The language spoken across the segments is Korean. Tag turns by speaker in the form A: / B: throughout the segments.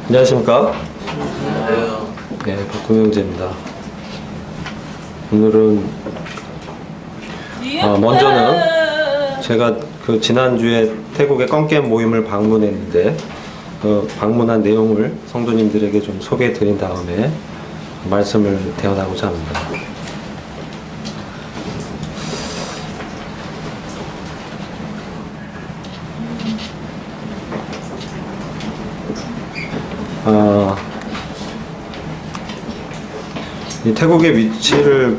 A: 안녕하십니까? 네, 박근혜 형제입니다. 오늘은 먼저는 제가 그 지난주에 태국의 껌겜 모임을 방문했는데 방문한 내용을 성도님들에게 좀 소개해 드린 다음에 말씀을 대언하고자 합니다. 이 태국의 위치를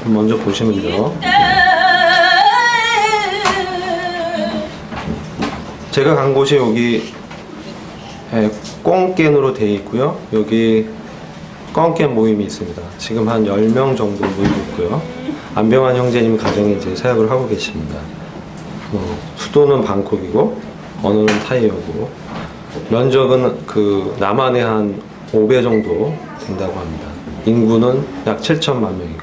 A: 좀 먼저 보시면요. 제가 간 곳이 여기 꽁깬으로 되어 있고요. 여기 껌겜 모임이 있습니다. 지금 한 10명 정도 모이고 있고요. 안병환 형제님 가정에 이제 사역을 하고 계십니다. 수도는 방콕이고 언어는 타이어고 면적은 그 남한의 한 5배 정도 된다고 합니다. 인구는 약 7천만 명이고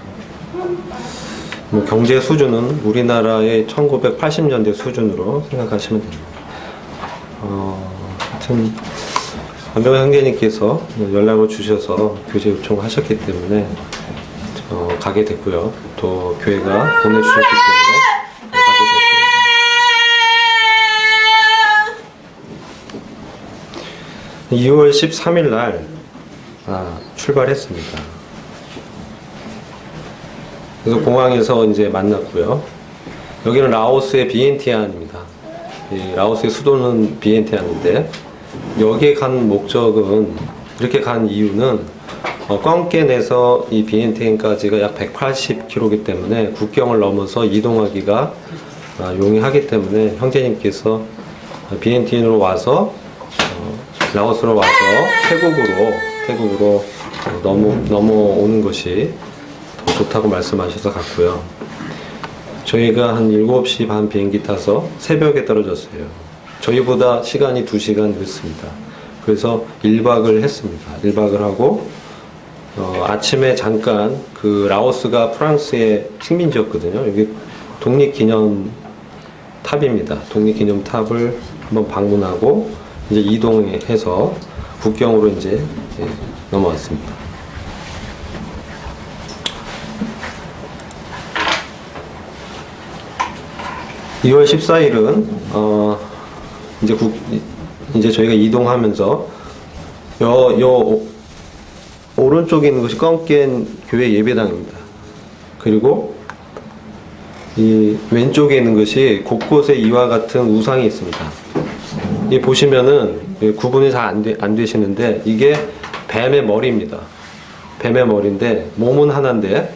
A: 경제 수준은 우리나라의 1980년대 수준으로 생각하시면 됩니다. 하여튼 안병환 형제님께서 연락을 주셔서 교제 요청하셨기 때문에 가게 됐고요. 또 교회가 보내주셨기 때문에 가게 됐습니다. 2월 13일 날 출발했습니다. 그래서 공항에서 이제 만났고요. 여기는 라오스의 비엔티안입니다. 라오스의 수도는 비엔티안인데 여기에 간 목적은, 이렇게 간 이유는 껌깬에서 이 비엔티안까지가 약 180km이기 때문에 국경을 넘어서 이동하기가 용이하기 때문에 형제님께서 비엔티안으로 와서 라오스로 와서 태국으로 넘어오는 것이 더 좋다고 말씀하셔서 갔고요. 저희가 한 7시 반 비행기 타서 새벽에 떨어졌어요. 저희보다 시간이 2시간 늦습니다. 그래서 1박을 했습니다. 1박을 하고 아침에 잠깐 그 라오스가 프랑스의 식민지였거든요. 여기 독립기념탑입니다. 독립기념탑을 한번 방문하고 이제 이동해서 국경으로 이제 넘어왔습니다. (2월 14일은) 이제 저희가 이동하면서 오른쪽에 있는 것이 껌깬 교회 예배당입니다. 그리고 이 왼쪽에 있는 것이 곳곳에 이와 같은 우상이 있습니다. 이 보시면은 구분이 잘 안 되시는데 이게 뱀의 머리입니다. 뱀의 머리인데 몸은 하나인데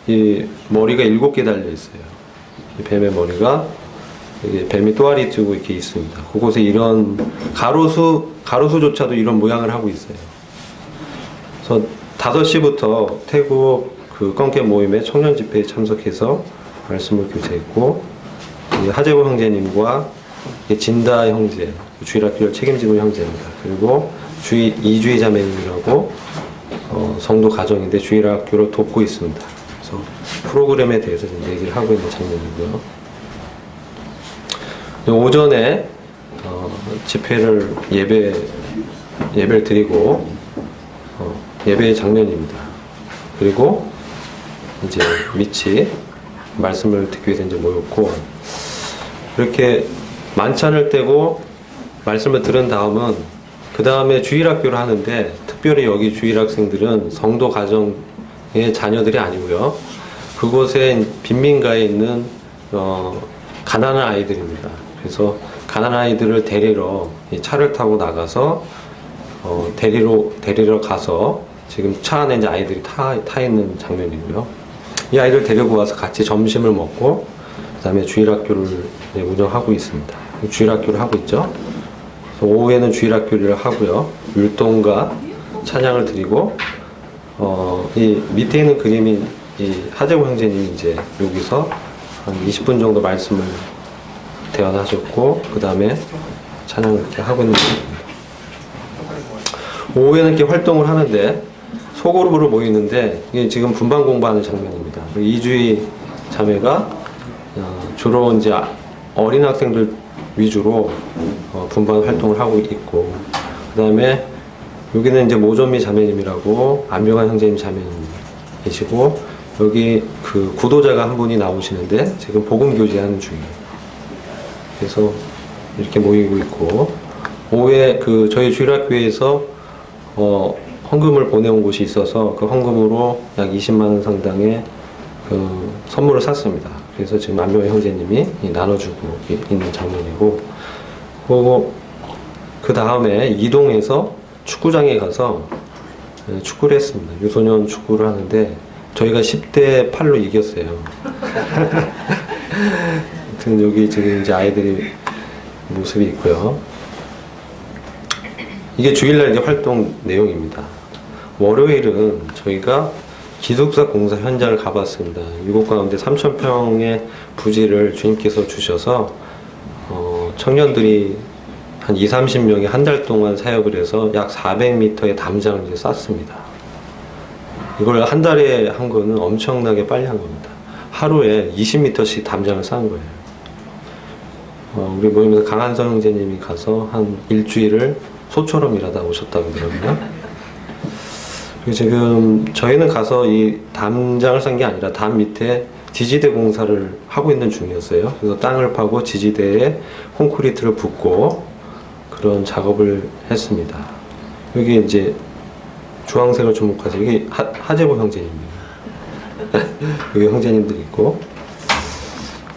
A: 이 머리가 7개 달려 있어요. 이 뱀의 머리가 이게 뱀이 또아리 뜨고 이렇게 있습니다. 그곳에 이런 가로수조차도 이런 모양을 하고 있어요. 그래서 5시부터 태국 그 껌겜 모임의 청년 집회에 참석해서 말씀을 교제했고, 하재고 형제님과 진다 형제, 주일학교를 책임지는 형제입니다. 그리고 이주희 자매님이라고 성도 가정인데 주일학교를 돕고 있습니다. 그래서 프로그램에 대해서 얘기를 하고 있는 장면이고요. 오전에 집회를 예배를 드리고 예배의 장면입니다. 그리고 이제 밑이 말씀을 듣기 위해서 이제 모였고, 이렇게 만찬을 떼고 말씀을 들은 다음은 그 다음에 주일학교를 하는데, 특별히 여기 주일학생들은 성도 가정의 자녀들이 아니고요. 그곳에 빈민가에 있는 가난한 아이들입니다. 그래서 가난한 아이들을 데리러 차를 타고 나가서 데리러 가서 지금 차 안에 이제 아이들이 타 있는 장면이고요. 이 아이들 데리고 와서 같이 점심을 먹고 그 다음에 주일학교를 운영하고 있습니다. 주일학교를 하고 있죠. 그래서 오후에는 주일학교를 하고요. 율동과 찬양을 드리고 이 밑에 있는 그림이 이 하재고 형제님이 이제 여기서 한 20분 정도 말씀을 대언하셨고, 그 다음에 찬양을 이렇게 하고 있는 겁니다. 오후에는 이렇게 활동을 하는데 소그룹으로 모이는데, 이게 지금 분반 공부하는 장면입니다. 이주희 자매가 주로 이제 어린 학생들 위주로 분반 활동을 하고 있고, 그 다음에 여기는 이제 모존미 자매님이라고 안병환 형제님 자매님이시고, 여기 그 구도자가 한 분이 나오시는데 지금 복음 교제하는 중이에요. 그래서 이렇게 모이고 있고, 오후에 그 저희 주일학교에서 헌금을 보내온 곳이 있어서 그 헌금으로 약 20만 원 상당의 그 선물을 샀습니다. 그래서 지금 안병환 형제님이 나눠주고 있는 장면이고, 그리고 그 다음에 이동해서 축구장에 가서 축구를 했습니다. 유소년 축구를 하는데 저희가 10대 8로 이겼어요. 아무튼 여기 지금 이제 아이들이 모습이 있고요. 이게 주일날 이제 활동 내용입니다. 월요일은 저희가 기숙사 공사 현장을 가봤습니다. 이곳 가운데 3,000평의 부지를 주님께서 주셔서 청년들이 한 20-30명이 한 달 동안 사역을 해서 약 400m의 담장을 이제 쌌습니다. 이걸 한 달에 한 거는 엄청나게 빨리 한 겁니다. 하루에 20m씩 담장을 싼 거예요. 우리 모임에서 강한성 형제님이 가서 한 일주일을 소처럼 일하다 오셨다고 그러더라고요. 그리고 지금 저희는 가서 이 담장을 싼 게 아니라 담 밑에 지지대 공사를 하고 있는 중이었어요. 그래서 땅을 파고 지지대에 콘크리트를 붓고 그런 작업을 했습니다. 여기 이제 주황색을 주목하세요. 여기 하재보 형제님입니다. 여기 형제님들이 있고,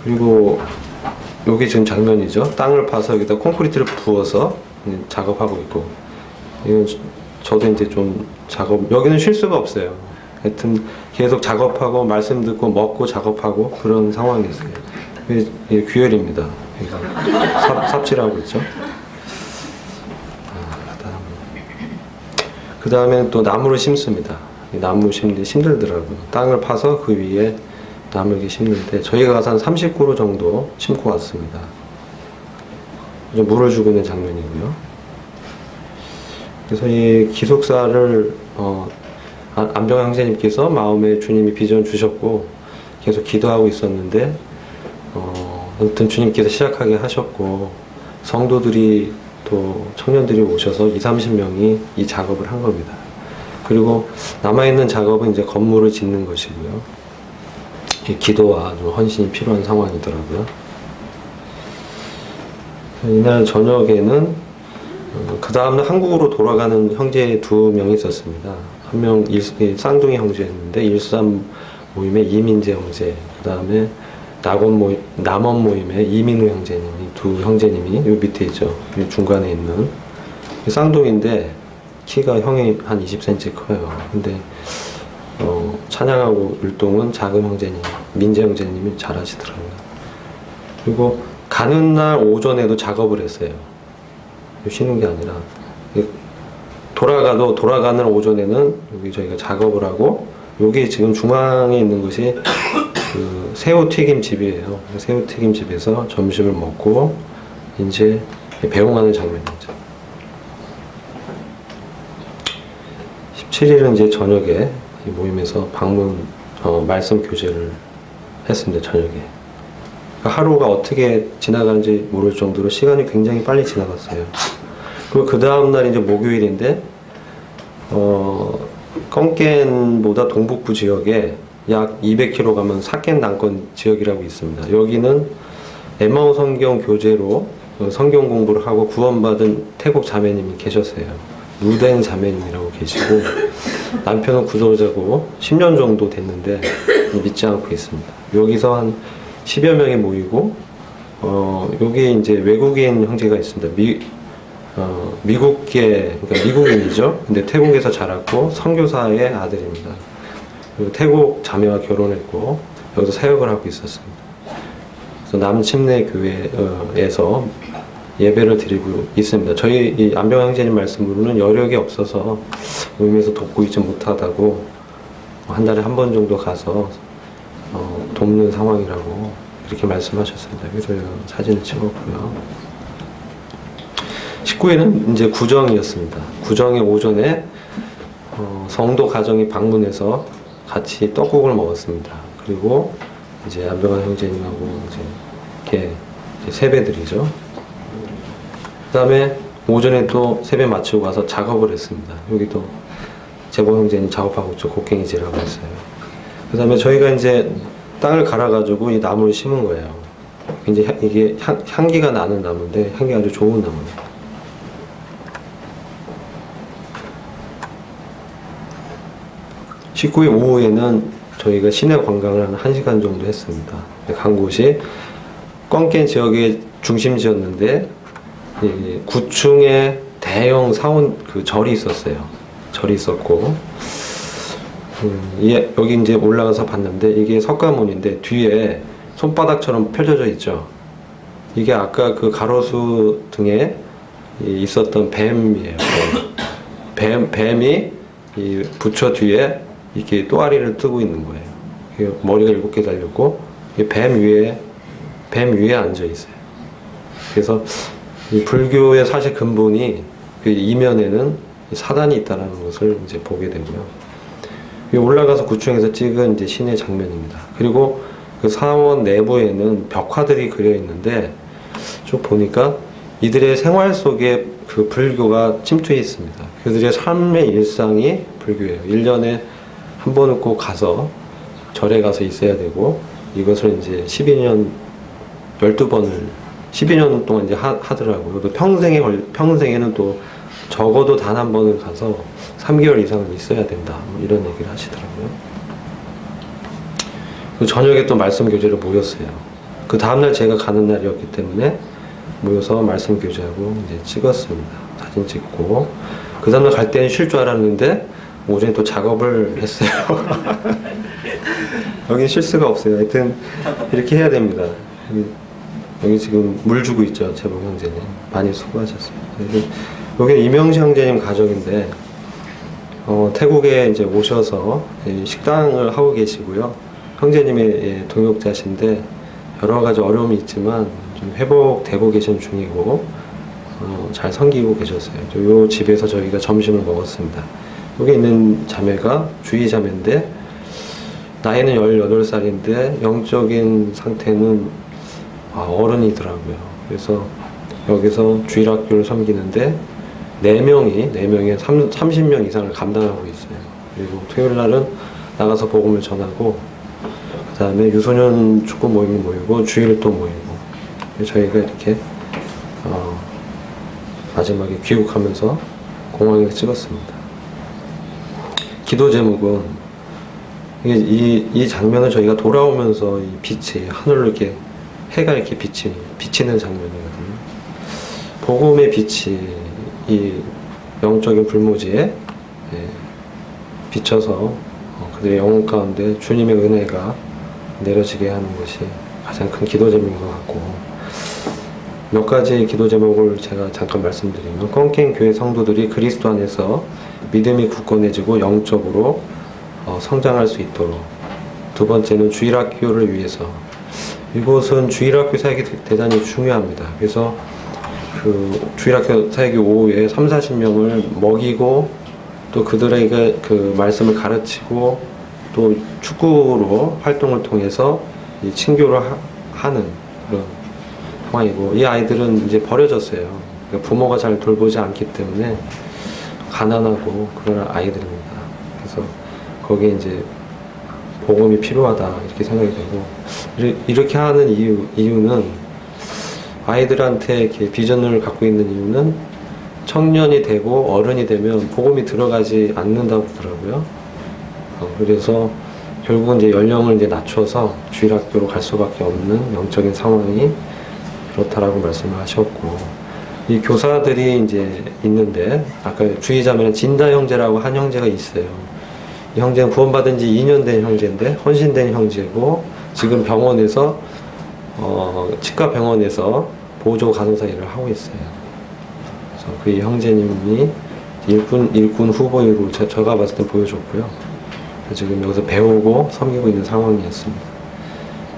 A: 그리고 여기 지금 장면이죠. 땅을 파서 여기다 콘크리트를 부어서 작업하고 있고, 이건 저도 이제 좀 여기는 쉴 수가 없어요. 하여튼 계속 작업하고 말씀 듣고 먹고 작업하고 그런 상황이었어요. 이게 규열입니다. 삽질하고 있죠. 그 다음에 또 나무를 심습니다. 나무 심는데 힘들더라고요. 땅을 파서 그 위에 나무 이렇게 심는데 저희가 가서 한 30그루 정도 심고 왔습니다. 물을 주고 있는 장면이고요. 그래서 이 기숙사를 안병환 형제님께서 마음에 주님이 비전 주셨고 계속 기도하고 있었는데 아무튼 주님께서 시작하게 하셨고, 성도들이 또 청년들이 오셔서 20-30명이 이 작업을 한 겁니다. 그리고 남아있는 작업은 이제 건물을 짓는 것이고요. 이 기도와 좀 헌신이 필요한 상황이더라고요. 이날 저녁에는 그 다음날 한국으로 돌아가는 형제 2명이 있었습니다. 한 명 쌍둥이 형제였는데 일산 모임의 이민재 형제, 그 다음에 남원 모임의 이민우 형제님이, 두 형제님이 요 밑에 있죠. 요 중간에 있는 쌍둥이인데 키가 형이 한 20cm 커요. 근데 찬양하고 율동은 작은 형제님, 민재 형제님이 잘하시더라고요. 그리고 가는 날 오전에도 작업을 했어요. 쉬는 게 아니라 돌아가는 오전에는 여기 저희가 작업을 하고, 여기 지금 중앙에 있는 것이 그 새우튀김집이에요. 새우튀김집에서 점심을 먹고 이제 배웅하는 장면이죠. 17일은 이제 저녁에 이 모임에서 말씀 교제를 했습니다. 저녁에. 그러니까 하루가 어떻게 지나가는지 모를 정도로 시간이 굉장히 빨리 지나갔어요. 그리고 그 다음날 이제 목요일인데 껑깬보다 동북부 지역에 약 200km 가면 사깬 난권 지역이라고 있습니다. 여기는 에마오 성경 교재로 성경 공부를 하고 구원받은 태국 자매님이 계셨어요. 루덴 자매님이라고 계시고, 남편은 구조자고 10년 정도 됐는데 믿지 않고 있습니다. 여기서 한 10여 명이 모이고, 여기 이제 외국인 형제가 있습니다. 미국계, 그러니까 미국인이죠. 근데 태국에서 자랐고 선교사의 아들입니다. 그리고 태국 자매와 결혼했고 여기서 사역을 하고 있었습니다. 그래서 남침내 교회에서 예배를 드리고 있습니다. 저희 이 안병환 형제님 말씀으로는 여력이 없어서 모임에서 돕고 있지 못하다고 한 달에 한 번 정도 가서 돕는 상황이라고 그렇게 말씀하셨습니다. 그래서 제가 사진을 찍었고요. 19일은 이제 구정이었습니다. 구정의 오전에 성도 가정이 방문해서 같이 떡국을 먹었습니다. 그리고 이제 안병환 형제님하고 이제 이렇게 세배드리죠. 그 다음에 오전에 또 세배 마치고 가서 작업을 했습니다. 여기도 재봉 형제님 작업하고 있죠. 곡괭이질하고 있어요. 그 다음에 저희가 이제 땅을 갈아가지고 이 나무를 심은 거예요. 이제 이게 향기가 나는 나무인데 향기 아주 좋은 나무예요. (19일) 오후에는 저희가 시내 관광을 한 1시간 정도 했습니다. 간 곳이 껑깬 지역의 중심지였는데 구층에 대형 사원 그 절이 있었어요. 절이 있었고 여기 이제 올라가서 봤는데 이게 석가모니인데 뒤에 손바닥처럼 펼쳐져 있죠. 이게 아까 그 가로수 등에 있었던 뱀이에요. 뱀이 이 부처 뒤에 이렇게 또아리를 뜨고 있는 거예요. 머리가 7개 달렸고 뱀 위에 앉아 있어요. 그래서 이 불교의 사실 근본이 그 이면에는 사단이 있다는 것을 이제 보게 되고요. 올라가서 구층에서 찍은 이제 시내 장면입니다. 그리고 그 사원 내부에는 벽화들이 그려 있는데 쭉 보니까 이들의 생활 속에 그 불교가 침투해 있습니다. 그들의 삶의 일상이 불교예요. 1년에 한 번은 꼭 가서 절에 가서 있어야 되고 이것을 이제 12년 동안 이제 하더라고요. 또 평생에는 또 적어도 단 한 번은 가서 3개월 이상은 있어야 된다. 뭐 이런 얘기를 하시더라고요. 그 저녁에 또 말씀 교제로 모였어요. 그 다음날 제가 가는 날이었기 때문에 모여서 말씀 교제하고 이제 찍었습니다. 사진 찍고. 그 다음날 갈 때는 쉴 줄 알았는데 오전에 또 작업을 했어요. 여긴 쉴 수가 없어요. 하여튼 이렇게 해야 됩니다. 여기 지금 물 주고 있죠. 재봉 형제님. 많이 수고하셨습니다. 여기 이명시 형제님 가족인데 태국에 이제 오셔서 식당을 하고 계시고요. 형제님의 동역자신데 여러 가지 어려움이 있지만 좀 회복되고 계신 중이고 잘 섬기고 계셨어요. 이 집에서 저희가 점심을 먹었습니다. 여기 있는 자매가 주의 자매인데 나이는 18살인데 영적인 상태는 어른이더라고요. 그래서 여기서 주일학교를 섬기는데 4명이 30명 이상을 감당하고 있어요. 그리고 토요일 날은 나가서 복음을 전하고 그 다음에 유소년 축구 모임을 모이고 주일 또 모이고 저희가 이렇게 마지막에 귀국하면서 공항에 찍었습니다. 기도 제목은 이 장면을 저희가 돌아오면서 이 빛이 하늘로 이렇게 해가 이렇게 비치는 장면이거든요. 복음의 빛이 이 영적인 불모지에 비쳐서 그들의 영혼 가운데 주님의 은혜가 내려지게 하는 것이 가장 큰 기도 제목인 것 같고, 몇 가지 기도 제목을 제가 잠깐 말씀드리면, 껑깬 교회 성도들이 그리스도 안에서 믿음이 굳건해지고 영적으로 성장할 수 있도록. 두 번째는 주일학교를 위해서. 이곳은 주일학교 사역이 대단히 중요합니다. 그래서 그 주일학교 사역이 오후에 30-40명을 먹이고 또 그들에게 그 말씀을 가르치고 또 축구로 활동을 통해서 이 친교를 하는 그런 상황이고, 이 아이들은 이제 버려졌어요. 그러니까 부모가 잘 돌보지 않기 때문에 가난하고 그런 아이들입니다. 그래서 거기에 이제 복음이 필요하다 이렇게 생각이 되고, 이렇게 하는 이유는 아이들한테 이렇게 비전을 갖고 있는 이유는 청년이 되고 어른이 되면 복음이 들어가지 않는다고 하더라고요. 그래서 결국은 이제 연령을 이제 낮춰서 주일학교로 갈 수밖에 없는 영적인 상황이 그렇다라고 말씀을 하셨고, 이 교사들이 이제 있는데 아까 주의자매는 진다 형제라고 한 형제가 있어요. 이 형제는 구원받은 지 2년 된 형제인데 헌신된 형제고, 지금 병원에서 치과 병원에서 보조 간호사 일을 하고 있어요. 그래서 그 형제님이 일군 후보로 제가 봤을 때 보여줬고요. 지금 여기서 배우고 섬기고 있는 상황이었습니다.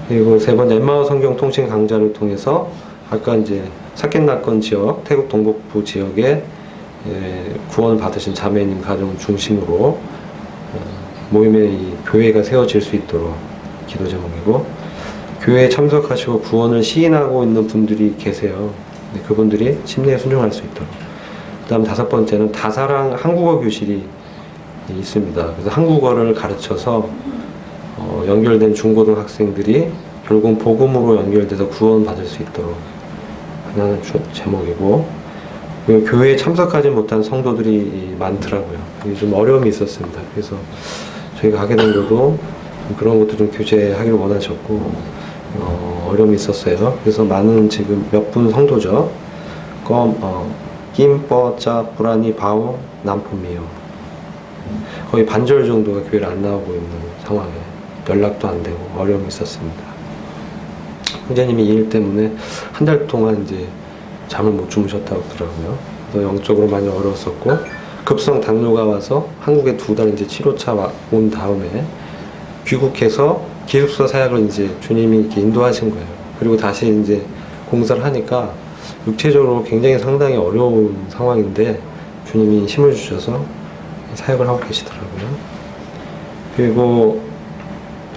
A: 그리고 세 번째, 엠마오 성경 통신 강좌를 통해서 아까 이제 사켓나건 지역, 태국 동북부 지역에 구원을 받으신 자매님 가정을 중심으로 모임의 이 교회가 세워질 수 있도록 기도 제목이고, 교회에 참석하시고 구원을 시인하고 있는 분들이 계세요. 그분들이 심리에 순종할 수 있도록. 그다음 5번째는 다사랑 한국어 교실이 있습니다. 그래서 한국어를 가르쳐서 연결된 중고등학생들이 결국 복음으로 연결돼서 구원받을 수 있도록 하는 제목이고, 그리고 교회에 참석하지 못한 성도들이 많더라고요. 이게 좀 어려움이 있었습니다. 그래서 저희가 하게 된 것도 그런 것도 좀 교제하기를 원하셨고, 어려움이 있었어요. 그래서 많은 지금 몇 분 성도죠. 김뻐짜 뿌라니 바오 남품이요. 거의 반절 정도가 교회를 안 나오고 있는 상황에 연락도 안 되고 어려움이 있었습니다. 형제님이 이 일 때문에 한 달 동안 이제 잠을 못 주무셨다고 하더라고요. 그래서 영적으로 많이 어려웠었고, 급성 당뇨가 와서 한국에 2달 이제 치료차 온 다음에 귀국해서 기숙사 사역을 이제 주님이 이렇게 인도하신 거예요. 그리고 다시 이제 공사를 하니까 육체적으로 굉장히 상당히 어려운 상황인데 주님이 힘을 주셔서 사역을 하고 계시더라고요. 그리고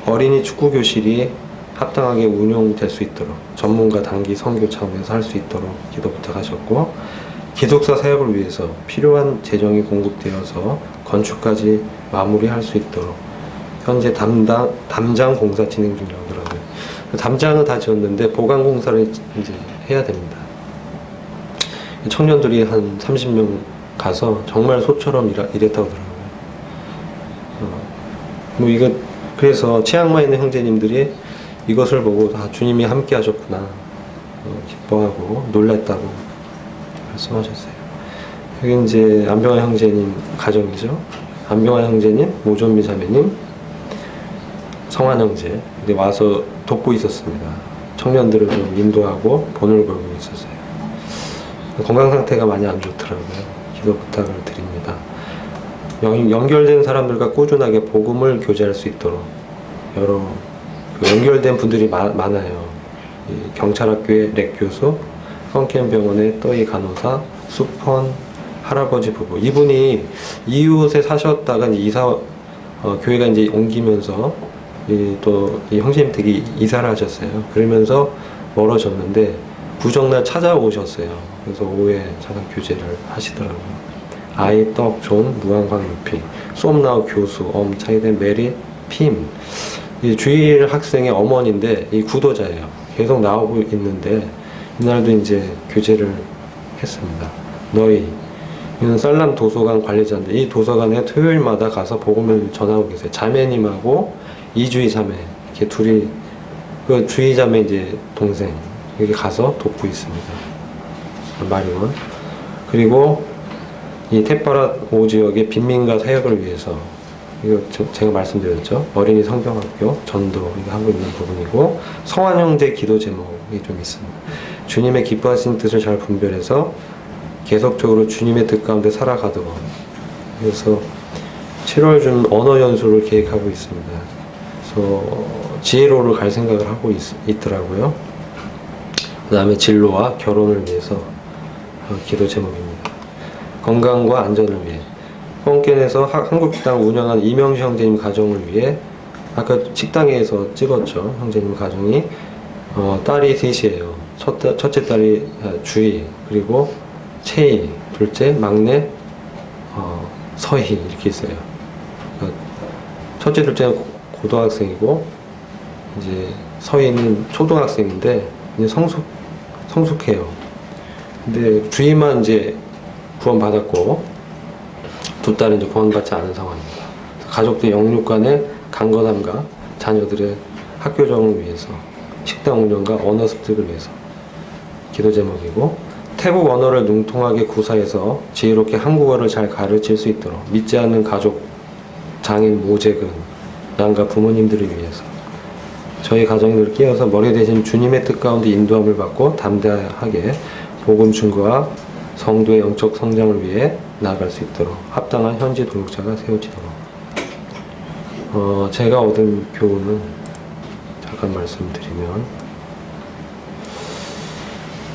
A: 어린이 축구 교실이 합당하게 운영될 수 있도록 전문가 단기 선교 차원에서 할 수 있도록 기도 부탁하셨고, 기숙사 사역을 위해서 필요한 재정이 공급되어서 건축까지 마무리할 수 있도록 현재 담장 공사 진행 중이라고 하더라고요. 담장은 다 지었는데 보강 공사를 이제 해야 됩니다. 청년들이 한 30명 가서 정말 소처럼 일했다고 하더라고요. 이거 그래서 치앙마이 있는 형제님들이 이것을 보고 주님이 함께 하셨구나 기뻐하고 놀랐다고 말씀하셨어요. 여기 이제 안병환 형제님 가정이죠. 안병환 형제님, 모존미 자매님, 성환 형제 와서 돕고 있었습니다. 청년들을 좀 인도하고 본을 걸고 있었어요. 건강 상태가 많이 안 좋더라고요. 기도 부탁을 드립니다. 연결된 사람들과 꾸준하게 복음을 교제할 수 있도록 여러 연결된 분들이 많아요. 경찰학교의 렉 교수, 성캠병원의 떠이 간호사, 수펀 할아버지 부부. 이분이 이웃에 사셨다가 교회가 이제 옮기면서 또 이 형제님 댁이 이사를 하셨어요. 그러면서 멀어졌는데 부정날 찾아오셨어요. 그래서 오후에 잠깐 교제를 하시더라고요. 아이, 떡, 존, 무한광, 유피, 쏨나우 교수, 차이된 메리, 핌. 이 주일 학생의 어머니인데 이 구도자예요. 계속 나오고 있는데 이날도 이제 교제를 했습니다. 너희 이는 쌀람 도서관 관리자인데 이 도서관에 토요일마다 가서 복음을 전하고 계세요. 자매님하고 이주희 자매 이렇게 둘이 그 주희 자매 이제 동생 여기 가서 돕고 있습니다. 마리원. 그리고 이 테파랏 5지역의 빈민가 사역을 위해서 이거 제가 말씀드렸죠. 어린이 성경학교 전도 이거 하고 있는 부분이고, 성환 형제 기도 제목이 좀 있습니다. 주님의 기뻐하신 뜻을 잘 분별해서 계속적으로 주님의 뜻 가운데 살아가도록. 그래서 7월 중 언어 연수를 계획하고 있습니다. 그래서 지혜로를 갈 생각을 하고 있더라고요. 그 다음에 진로와 결혼을 위해서 기도 제목입니다. 건강과 안전을 위해. 뻥켄에서 한국식당 운영한 이명시 형제님 가정을 위해, 아까 식당에서 찍었죠. 형제님 가정이 딸이 셋이에요. 첫째 딸이 주희, 그리고 채희, 둘째 막내 서희 이렇게 있어요. 첫째 둘째는 고등학생이고 이제 서희는 초등학생인데 이제 성숙해요. 근데 주희만 이제 구원받았고 두 딸은 이제 구원받지 않은 상황입니다. 가족들 영육간의 강건함과 자녀들의 학교 적응을 위해서, 식당 운영과 언어 습득을 위해서 기도 제목이고, 태국 언어를 능통하게 구사해서 지혜롭게 한국어를 잘 가르칠 수 있도록 믿지 않는 가족, 장인, 모재근, 양가 부모님들을 위해서 저희 가정을 끼어서 머리 대신 주님의 뜻 가운데 인도함을 받고 담대하게 복음 증거와 성도의 영적 성장을 위해 나아갈 수 있도록 합당한 현지 동역자가 세워지도록. 제가 얻은 교훈은 잠깐 말씀드리면,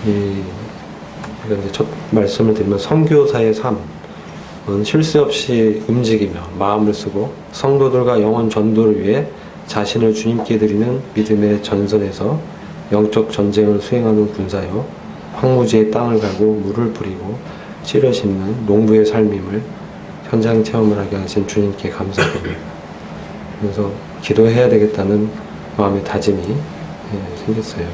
A: 제가 이제 첫 말씀을 드리면, 선교사의 삶은 쉴 새 없이 움직이며 마음을 쓰고 성도들과 영혼 전도를 위해 자신을 주님께 드리는 믿음의 전선에서 영적 전쟁을 수행하는 군사요, 황무지의 땅을 갈고 물을 뿌리고 씨를 심는 농부의 삶임을 현장 체험을 하게 하신 주님께 감사드립니다. 그래서 기도해야 되겠다는 마음의 다짐이 생겼어요.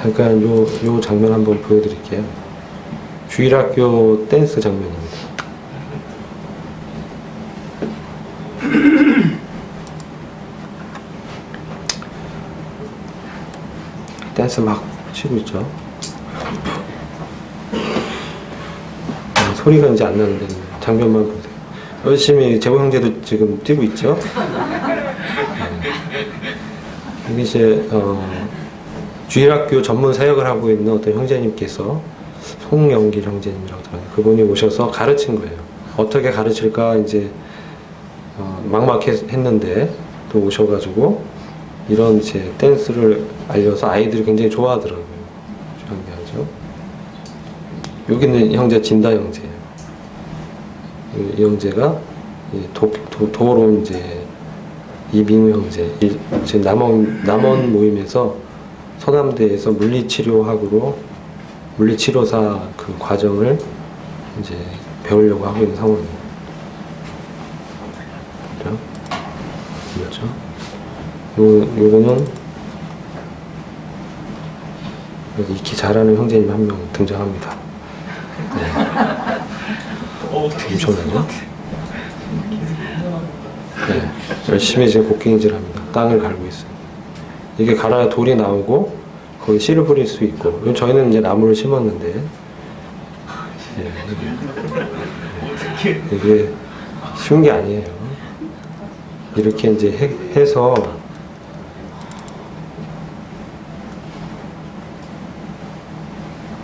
A: 잠깐 요 장면 한번 보여드릴게요. 주일학교 댄스 장면입니다. 댄스 막 치고 있죠. 소리가 이제 안 나는데 장면만 보세요. 열심히 재호 형제도 지금 뛰고 있죠. 이게 이제 주일학교 전문 사역을 하고 있는 어떤 형제님께서 송영길 형제님이라고 들어요. 그분이 오셔서 가르친 거예요. 어떻게 가르칠까 이제 막막했는데 또 오셔가지고 이런 이제 댄스를 알려서 아이들이 굉장히 좋아하더라고요. 신기하죠. 여기는 형제 진다 형제예요. 이 형제가 도로 이제 이민우 형제 지금 남원 모임에서 서남대에서 물리치료학으로 물리치료사 그 과정을 이제 배우려고 하고 있는 상황입니다. 그렇죠? 요거는 여기 익히 잘하는 형제님 한 명 등장합니다. 엄청나죠? 네, 열심히 지금 곡괭이질합니다. 땅을 갈고 있어요. 이게 갈아야 돌이 나오고 거기 씨를 뿌릴 수 있고. 저희는 이제 나무를 심었는데 이게 쉬운 게 아니에요. 이렇게 이제 해서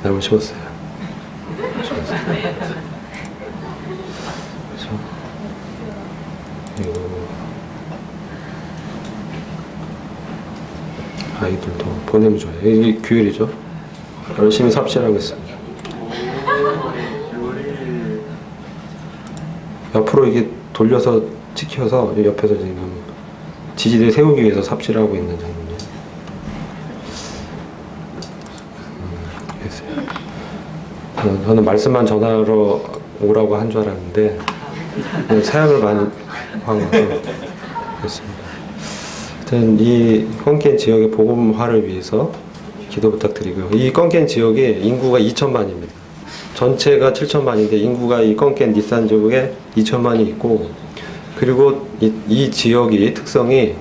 A: 나무를 심었어요. 그리고 아이들도 보내면 좋아요. 이게 규율이죠. 열심히 삽질하고 있습니다. 옆으로 이게 돌려서 찍혀서 옆에서 지금 지지대 세우기 위해서 삽질하고 있는 장면이에요. 저는 말씀만 전하러 오라고 한 줄 알았는데 사역을 많이 하고 그랬습니다. 하여튼 이 껌깬 지역의 복음화를 위해서 기도 부탁드리고요. 이 껌깬 지역에 인구가 2천만입니다. 전체가 7천만인데 인구가 이 껌깬 니산 지역에 2천만이 있고, 그리고 이 지역이 특성이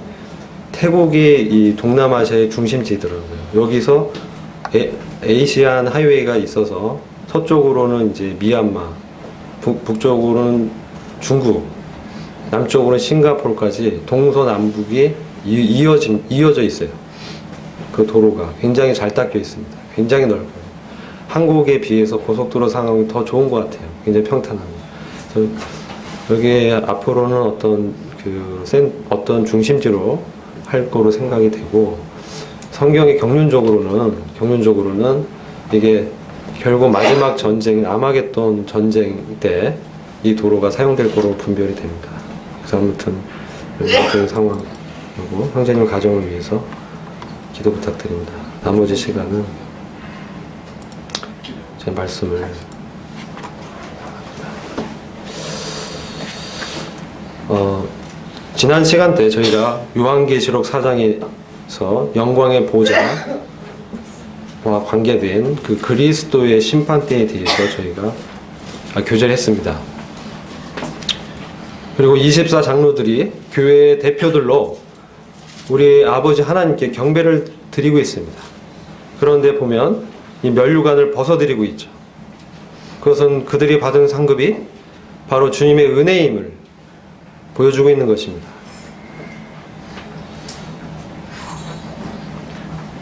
A: 태국이 이 동남아시아의 중심지더라고요. 여기서 에이시안 하이웨이가 있어서 서쪽으로는 이제 미얀마, 북쪽으로는 중국, 남쪽으로는 싱가포르까지 동서남북이 이어져 있어요. 그 도로가 굉장히 잘 닦여 있습니다. 굉장히 넓어요. 한국에 비해서 고속도로 상황이 더 좋은 것 같아요. 굉장히 평탄합니다. 그래서 여기에 앞으로는 어떤 중심지로 할 거로 생각이 되고, 성경의 경륜적으로는 이게 결국 마지막 전쟁, 아마겟돈 전쟁 때 이 도로가 사용될 거로 분별이 됩니다. 그래서 아무튼 이런 상황이고, 형제님 가정을 위해서 기도 부탁드립니다. 나머지 시간은 제 말씀을 지난 시간 때 저희가 요한계시록 4장에서 영광의 보좌와 관계된 그 그리스도의 심판대에 대해서 저희가 교제를 했습니다. 그리고 24장로들이 교회의 대표들로 우리 아버지 하나님께 경배를 드리고 있습니다. 그런데 보면 이 면류관을 벗어드리고 있죠. 그것은 그들이 받은 상급이 바로 주님의 은혜임을 보여주고 있는 것입니다.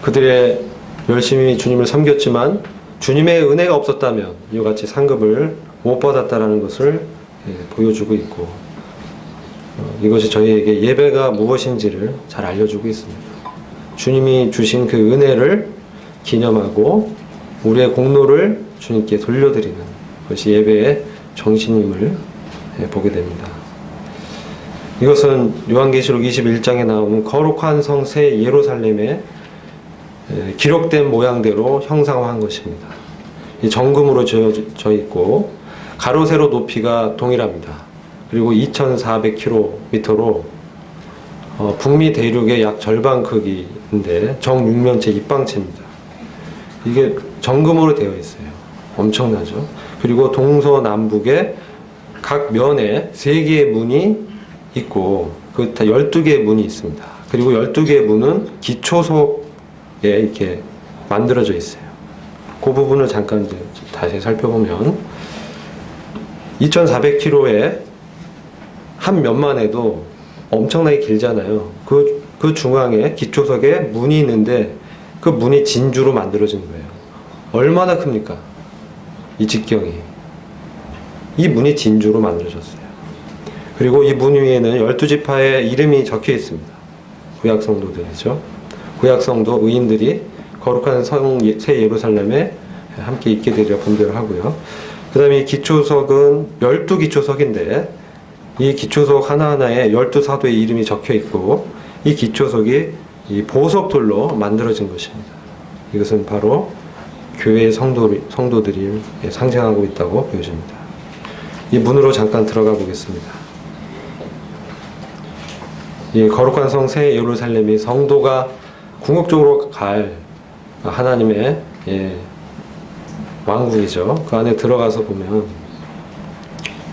A: 그들의 열심히 주님을 섬겼지만 주님의 은혜가 없었다면 이와 같이 상급을 못 받았다라는 것을 보여주고 있고, 이것이 저희에게 예배가 무엇인지를 잘 알려주고 있습니다. 주님이 주신 그 은혜를 기념하고 우리의 공로를 주님께 돌려드리는 것이 예배의 정신임을 보게 됩니다. 이것은 요한계시록 21장에 나오는 거룩한 성 새 예루살렘에 기록된 모양대로 형상화한 것입니다. 이 정금으로 지어져 있고 가로 세로 높이가 동일합니다. 그리고 2,400km로 북미 대륙의 약 절반 크기인데 정육면체 입방체입니다. 이게 정금으로 되어 있어요. 엄청나죠. 그리고 동서남북에 각 면에 3개의 문이 있고 그 다 12개의 문이 있습니다. 그리고 12개의 문은 기초석에 이렇게 만들어져 있어요. 그 부분을 잠깐 이제 다시 살펴보면 2,400km의 한 면만 해도 엄청나게 길잖아요. 그 중앙에 기초석에 문이 있는데 그 문이 진주로 만들어진 거예요. 얼마나 큽니까? 이 직경이. 이 문이 진주로 만들어졌어요. 그리고 이 문 위에는 12지파의 이름이 적혀 있습니다. 구약성도들이죠. 구약성도 의인들이 거룩한 성 새 예루살렘에 함께 있게 되려 분별을 하고요. 그 다음에 이 기초석은 12기초석인데 이 기초석 하나하나에 12사도의 이름이 적혀 있고 이 기초석이 이 보석돌로 만들어진 것입니다. 이것은 바로 교회의 성도들이 상징하고 있다고 보여집니다. 이 문으로 잠깐 들어가 보겠습니다. 이 거룩한 성 새 예루살렘이 성도가 궁극적으로 갈 하나님의 왕국이죠. 그 안에 들어가서 보면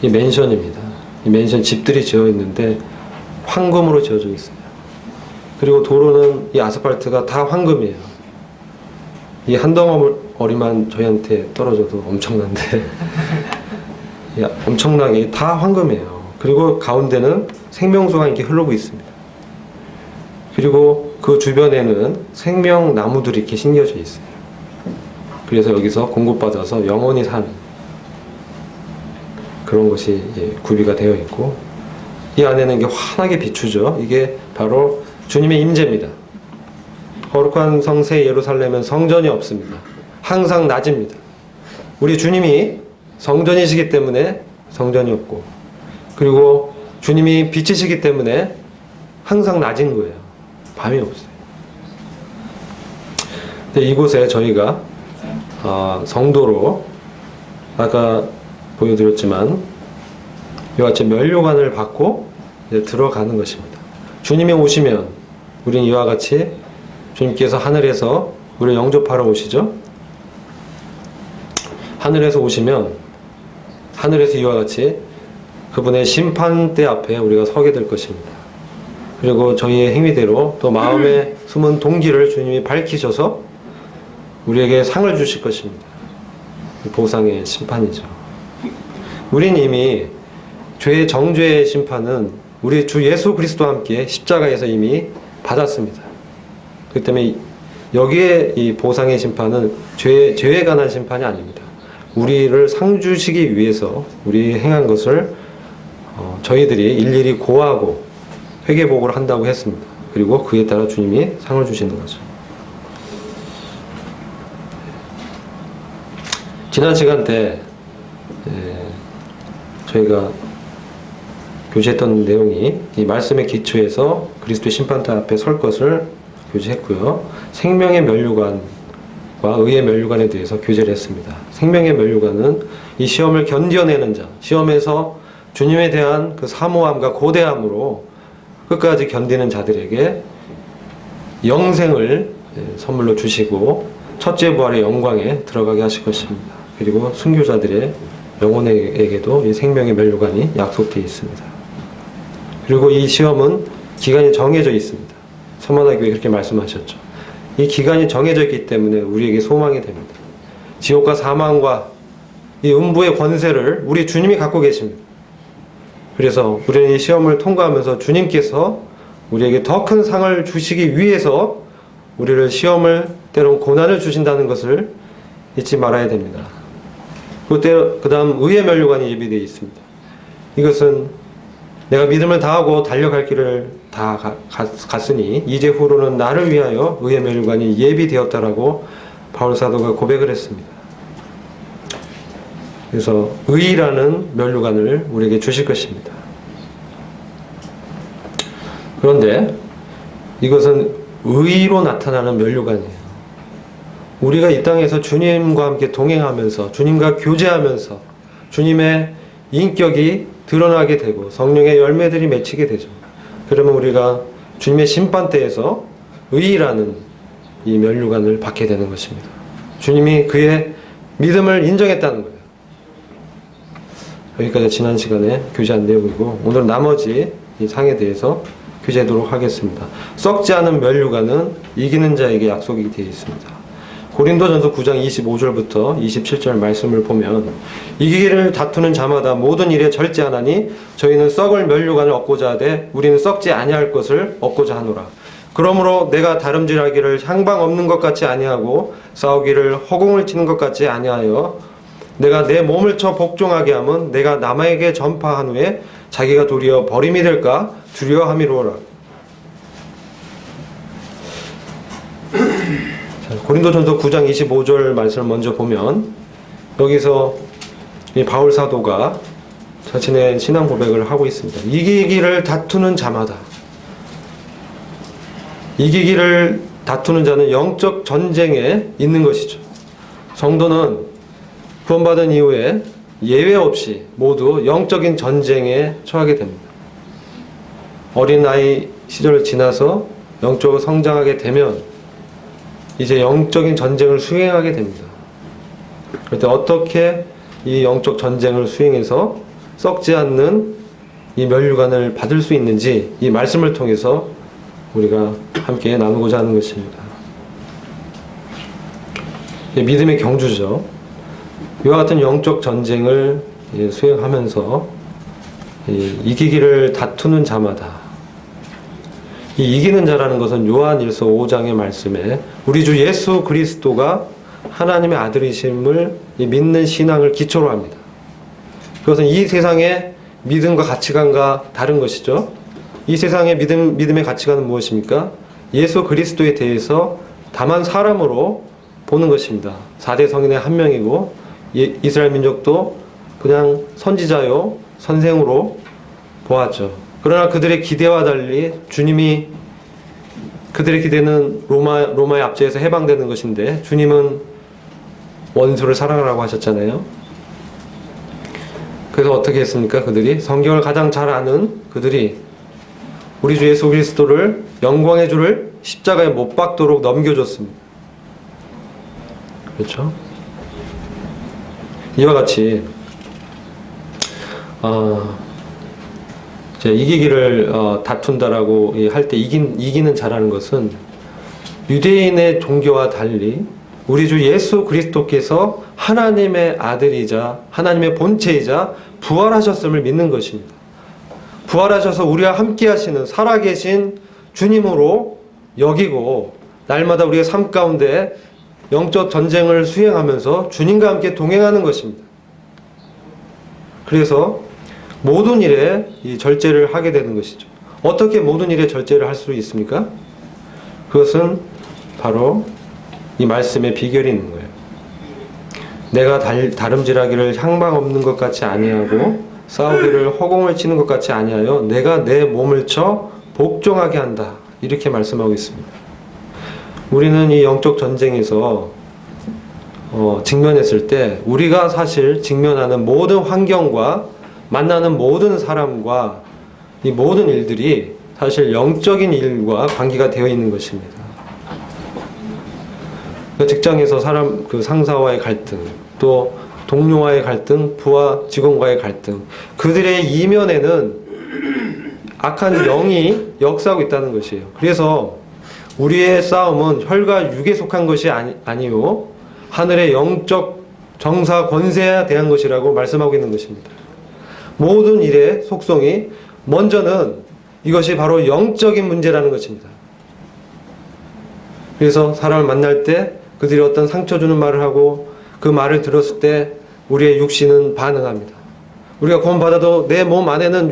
A: 이 맨션입니다. 이 맨션 집들이 지어 있는데 황금으로 지어져 있어요. 그리고 도로는 이 아스팔트가 다 황금이에요. 이 한 덩어리만 저희한테 떨어져도 엄청난데 엄청나게 다 황금이에요. 그리고 가운데는 생명수가 이렇게 흐르고 있습니다. 그리고 그 주변에는 생명나무들이 이렇게 심겨져 있어요. 그래서 여기서 공급받아서 영원히 사는 그런 것이 구비가 되어 있고 이 안에는 이게 환하게 비추죠. 이게 바로 주님의 임재입니다. 거룩한 성새 예루살렘은 성전이 없습니다. 항상 낮입니다. 우리 주님이 성전이시기 때문에 성전이 없고 그리고 주님이 빛이시기 때문에 항상 낮인 거예요. 밤이 없어요. 근데 이곳에 저희가 성도로 아까 보여드렸지만 이와 같이 면류관을 받고 이제 들어가는 것입니다. 주님이 오시면 우리는 이와 같이 주님께서 하늘에서 우리를 영접하러 오시죠. 하늘에서 오시면 하늘에서 이와 같이 그분의 심판대 앞에 우리가 서게 될 것입니다. 그리고 저희의 행위대로 또 마음에 숨은 동기를 주님이 밝히셔서 우리에게 상을 주실 것입니다. 보상의 심판이죠. 우린 이미 죄의 정죄의 심판은 우리 주 예수 그리스도와 함께 십자가에서 이미 받았습니다. 그렇기 때문에 여기에 이 보상의 심판은 죄에 관한 심판이 아닙니다. 우리를 상 주시기 위해서 우리 행한 것을 저희들이 일일이 고하고 회개복을 한다고 했습니다. 그리고 그에 따라 주님이 상을 주시는 거죠. 지난 시간 때 저희가 교제했던 내용이 이 말씀의 기초에서 그리스도의 심판대 앞에 설 것을 교제했고요. 생명의 면류관과 의의 면류관에 대해서 교제를 했습니다. 생명의 면류관은 이 시험을 견뎌내는 자, 시험에서 주님에 대한 그 사모함과 고대함으로 끝까지 견디는 자들에게 영생을 선물로 주시고 첫째 부활의 영광에 들어가게 하실 것입니다. 그리고 순교자들의 영혼에게도 이 생명의 면류관이 약속되어 있습니다. 그리고 이 시험은 기간이 정해져 있습니다. 서만화교회 그렇게 말씀하셨죠. 이 기간이 정해져 있기 때문에 우리에게 소망이 됩니다. 지옥과 사망과 이 음부의 권세를 우리 주님이 갖고 계십니다. 그래서 우리는 이 시험을 통과하면서 주님께서 우리에게 더 큰 상을 주시기 위해서 우리를 시험을 때론 고난을 주신다는 것을 잊지 말아야 됩니다. 그 다음 의의 면류관이 예비되어 있습니다. 이것은 내가 믿음을 다하고 달려갈 길을 다 갔으니 이제 후로는 나를 위하여 의의 면류관이 예비되었다라고 바울 사도가 고백을 했습니다. 그래서 의라는 면류관을 우리에게 주실 것입니다. 그런데 이것은 의로 나타나는 면류관이에요. 우리가 이 땅에서 주님과 함께 동행하면서 주님과 교제하면서 주님의 인격이 드러나게 되고 성령의 열매들이 맺히게 되죠. 그러면 우리가 주님의 심판대에서 의의라는 이 면류관을 받게 되는 것입니다. 주님이 그의 믿음을 인정했다는 거예요. 여기까지 지난 시간에 교제한 내용이고, 오늘 나머지 이 상에 대해서 교제하도록 하겠습니다. 썩지 않은 면류관은 이기는 자에게 약속이 되어 있습니다. 고린도전서 9장 25절부터 27절 말씀을 보면, 이기기를 다투는 자마다 모든 일에 절제하나니 저희는 썩을 면류관을 얻고자 하되 우리는 썩지 아니할 것을 얻고자 하노라. 그러므로 내가 다름질하기를 향방 없는 것 같이 아니하고 싸우기를 허공을 치는 것 같이 아니하여 내가 내 몸을 쳐 복종하게 하면 내가 남에게 전파한 후에 자기가 도리어 버림이 될까 두려워함이로라. 고린도전서 9장 25절 말씀을 먼저 보면, 여기서 이 바울 사도가 자신의 신앙 고백을 하고 있습니다. 이기기를 다투는 자마다, 이기기를 다투는 자는 영적 전쟁에 있는 것이죠. 성도는 구원받은 이후에 예외 없이 모두 영적인 전쟁에 처하게 됩니다. 어린아이 시절을 지나서 영적으로 성장하게 되면 이제 영적인 전쟁을 수행하게 됩니다. 그럴 때 어떻게 이 영적 전쟁을 수행해서 썩지 않는 이 면류관을 받을 수 있는지 이 말씀을 통해서 우리가 함께 나누고자 하는 것입니다. 믿음의 경주죠. 이와 같은 영적 전쟁을 수행하면서 이기기를 다투는 자마다, 이 이기는 자라는 것은 요한일서 5장의 말씀에 우리 주 예수 그리스도가 하나님의 아들이심을 믿는 신앙을 기초로 합니다. 그것은 이 세상의 믿음과 가치관과 다른 것이죠. 이 세상의 믿음의 가치관은 무엇입니까? 예수 그리스도에 대해서 다만 사람으로 보는 것입니다. 4대 성인의 한 명이고 이스라엘 민족도 그냥 선지자요 선생으로 보았죠. 그러나 그들의 기대와 달리 주님이, 그들의 기대는 로마의 압제에서 해방되는 것인데 주님은 원수를 사랑하라고 하셨잖아요. 그래서 어떻게 했습니까? 그들이 성경을 가장 잘 아는 그들이 우리 주 예수 그리스도를 영광의 주를 십자가에 못 박도록 넘겨줬습니다. 그렇죠? 이와 같이 이기기를 다툰다라고 할 때 이기는 자라는 것은 유대인의 종교와 달리 우리 주 예수 그리스도께서 하나님의 아들이자 하나님의 본체이자 부활하셨음을 믿는 것입니다. 부활하셔서 우리와 함께 하시는 살아계신 주님으로 여기고, 날마다 우리의 삶 가운데 영적 전쟁을 수행하면서 주님과 함께 동행하는 것입니다. 그래서 모든 일에 이 절제를 하게 되는 것이죠. 어떻게 모든 일에 절제를 할 수 있습니까? 그것은 바로 이 말씀의 비결이 있는 거예요. 내가 다름질하기를 향방 없는 것 같이 아니하고 싸우기를 허공을 치는 것 같이 아니하여 내가 내 몸을 쳐 복종하게 한다. 이렇게 말씀하고 있습니다. 우리는 이 영적 전쟁에서 직면했을 때 우리가 사실 직면하는 모든 환경과 만나는 모든 사람과 이 모든 일들이 사실 영적인 일과 관계가 되어 있는 것입니다. 직장에서 상사와의 갈등, 또 동료와의 갈등, 부하 직원과의 갈등, 그들의 이면에는 악한 영이 역사하고 있다는 것이에요. 그래서 우리의 싸움은 혈과 육에 속한 것이 아니요 하늘의 영적 정사 권세에 대한 것이라고 말씀하고 있는 것입니다. 모든 일의 속성이 먼저는 이것이 바로 영적인 문제라는 것입니다. 그래서 사람을 만날 때 그들이 어떤 상처 주는 말을 하고 그 말을 들었을 때 우리의 육신은 반응합니다. 우리가 구원받아도 내 몸 안에는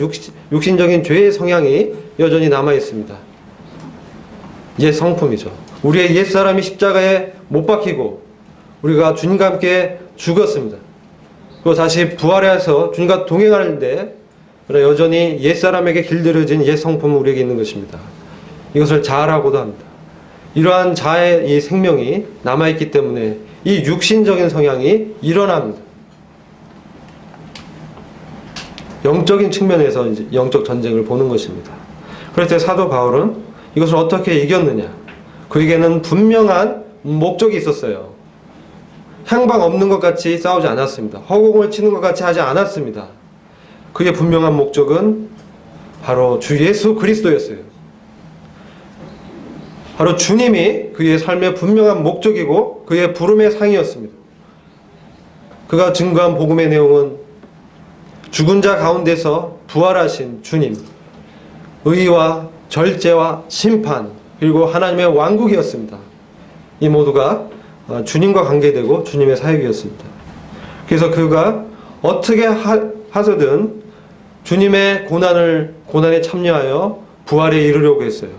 A: 육신적인 죄의 성향이 여전히 남아 있습니다. 옛 성품이죠. 우리의 옛사람이 십자가에 못 박히고 우리가 주님과 함께 죽었습니다. 그리고 다시 부활해서 주님과 동행하는데 그러나 여전히 옛사람에게 길들여진 옛 성품은 우리에게 있는 것입니다. 이것을 자아라고도 합니다. 이러한 자의 이 생명이 남아있기 때문에 이 육신적인 성향이 일어납니다. 영적인 측면에서 이제 영적 전쟁을 보는 것입니다. 그래서 사도 바울은 이것을 어떻게 이겼느냐? 그에게는 분명한 목적이 있었어요. 향방 없는 것 같이 싸우지 않았습니다. 허공을 치는 것 같이 하지 않았습니다. 그의 분명한 목적은 바로 주 예수 그리스도였어요. 바로 주님이 그의 삶의 분명한 목적이고 그의 부름의 상이었습니다. 그가 증거한 복음의 내용은 죽은 자 가운데서 부활하신 주님, 의와 절제와 심판, 그리고 하나님의 왕국이었습니다. 이 모두가 주님과 관계되고 주님의 사역이었습니다. 그래서 그가 어떻게 하서든 주님의 고난에 참여하여 부활에 이르려고 했어요.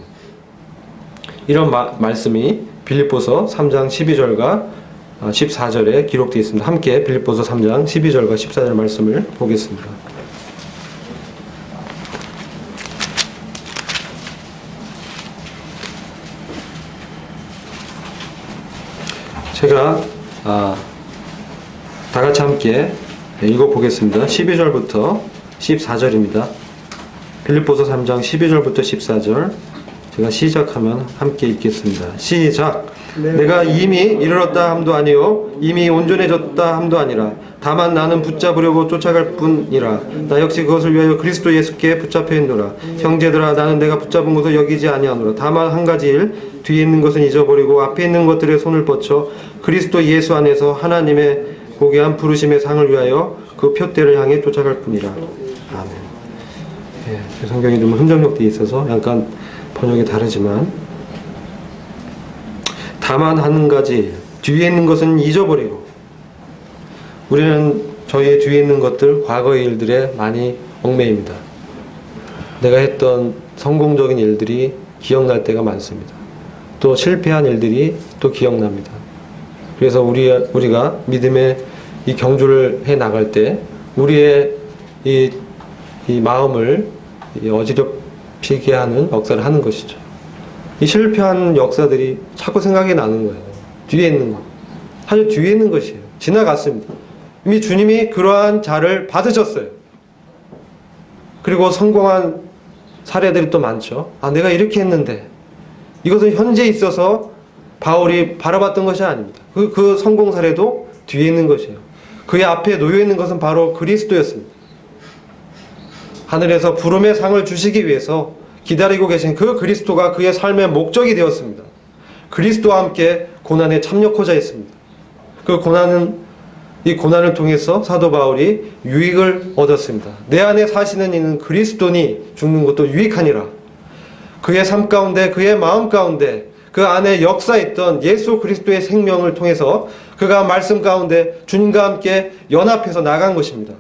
A: 이런 말씀이 빌립보서 3장 12절과 14절에 기록되어 있습니다. 함께 빌립보서 3장 12절과 14절 말씀을 보겠습니다. 제가 다 같이 함께 읽어보겠습니다. 12절부터 14절입니다. 빌립보서 3장 12절부터 14절 제가 시작하면 함께 읽겠습니다. 시작! 내가 이미 이르렀다 함도 아니요 이미 온전해졌다 함도 아니라 다만 나는 붙잡으려고 쫓아갈 뿐이라. 나 역시 그것을 위하여 그리스도 예수께 붙잡혀 있노라. 형제들아, 나는 내가 붙잡은 것을 여기지 아니하노라. 다만 한 가지 일, 뒤에 있는 것은 잊어버리고 앞에 있는 것들에 손을 뻗쳐 그리스도 예수 안에서 하나님의 고귀한 부르심의 상을 위하여 그 표대를 향해 쫓아갈 뿐이라. 아멘. 예, 성경이 좀 흔적력되어 있어서 약간 번역이 다르지만, 다만 한 가지, 뒤에 있는 것은 잊어버리고, 우리는 저희의 뒤에 있는 것들, 과거의 일들에 많이 얽매입니다. 내가 했던 성공적인 일들이 기억날 때가 많습니다. 또 실패한 일들이 또 기억납니다. 그래서 우리가 믿음의 이 경주를 해 나갈 때 우리의 이 마음을 어지럽히게 하는 역사를 하는 것이죠. 이 실패한 역사들이 자꾸 생각이 나는 거예요. 뒤에 있는 것. 사실 뒤에 있는 것이에요. 지나갔습니다. 이미 주님이 그러한 자를 받으셨어요. 그리고 성공한 사례들이 또 많죠. 내가 이렇게 했는데, 이것은 현재 있어서 바울이 바라봤던 것이 아닙니다. 그 성공 사례도 뒤에 있는 것이에요. 그의 앞에 놓여 있는 것은 바로 그리스도였습니다. 하늘에서 부름의 상을 주시기 위해서 기다리고 계신 그 그리스도가 그의 삶의 목적이 되었습니다. 그리스도와 함께 고난에 참여하고자 했습니다. 이 고난을 통해서 사도 바울이 유익을 얻었습니다. 내 안에 사시는 이는 그리스도니 죽는 것도 유익하니라. 그의 삶 가운데, 그의 마음 가운데, 그 안에 역사했던 예수 그리스도의 생명을 통해서 그가 말씀 가운데 주님과 함께 연합해서 나간 것입니다.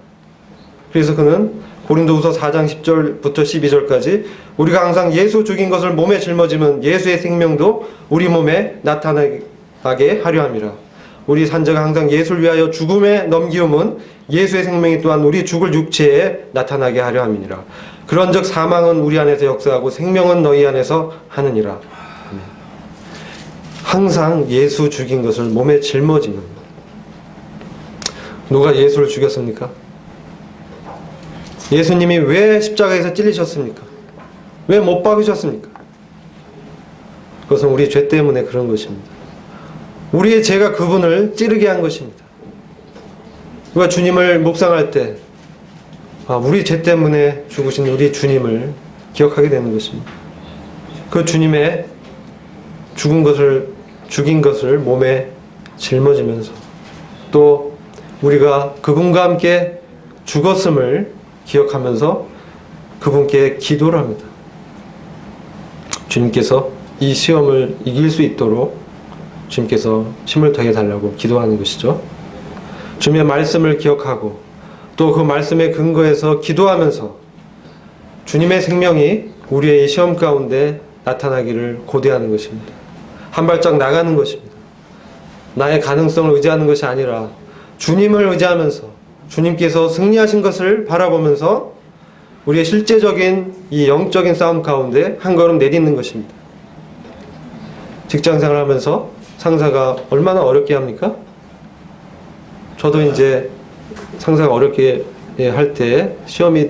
A: 그래서 그는 고린도후서 4장 10절부터 12절까지 우리가 항상 예수 죽인 것을 몸에 짊어지면 예수의 생명도 우리 몸에 나타나게 하려 함이라. 우리 산자가 항상 예수를 위하여 죽음에 넘기움은 예수의 생명이 또한 우리 죽을 육체에 나타나게 하려 함이니라. 그런즉 사망은 우리 안에서 역사하고 생명은 너희 안에서 하느니라. 항상 예수 죽인 것을 몸에 짊어지는. 누가 예수를 죽였습니까? 예수님이 왜 십자가에서 찔리셨습니까? 왜 못 박으셨습니까? 그것은 우리 죄 때문에 그런 것입니다. 우리의 죄가 그분을 찌르게 한 것입니다. 우리가 주님을 묵상할 때 우리 죄 때문에 죽으신 우리 주님을 기억하게 되는 것입니다. 그 주님의 죽인 것을 몸에 짊어지면서 또 우리가 그분과 함께 죽었음을 기억하면서 그분께 기도를 합니다. 주님께서 이 시험을 이길 수 있도록 주님께서 힘을 더해 달라고 기도하는 것이죠. 주님의 말씀을 기억하고 또 그 말씀에 근거해서 기도하면서 주님의 생명이 우리의 시험 가운데 나타나기를 고대하는 것입니다. 한 발짝 나가는 것입니다. 나의 가능성을 의지하는 것이 아니라 주님을 의지하면서 주님께서 승리하신 것을 바라보면서 우리의 실제적인 이 영적인 싸움 가운데 한 걸음 내딛는 것입니다. 직장 생활하면서 상사가 얼마나 어렵게 합니까? 저도 이제 상사가 어렵게 할 때 시험이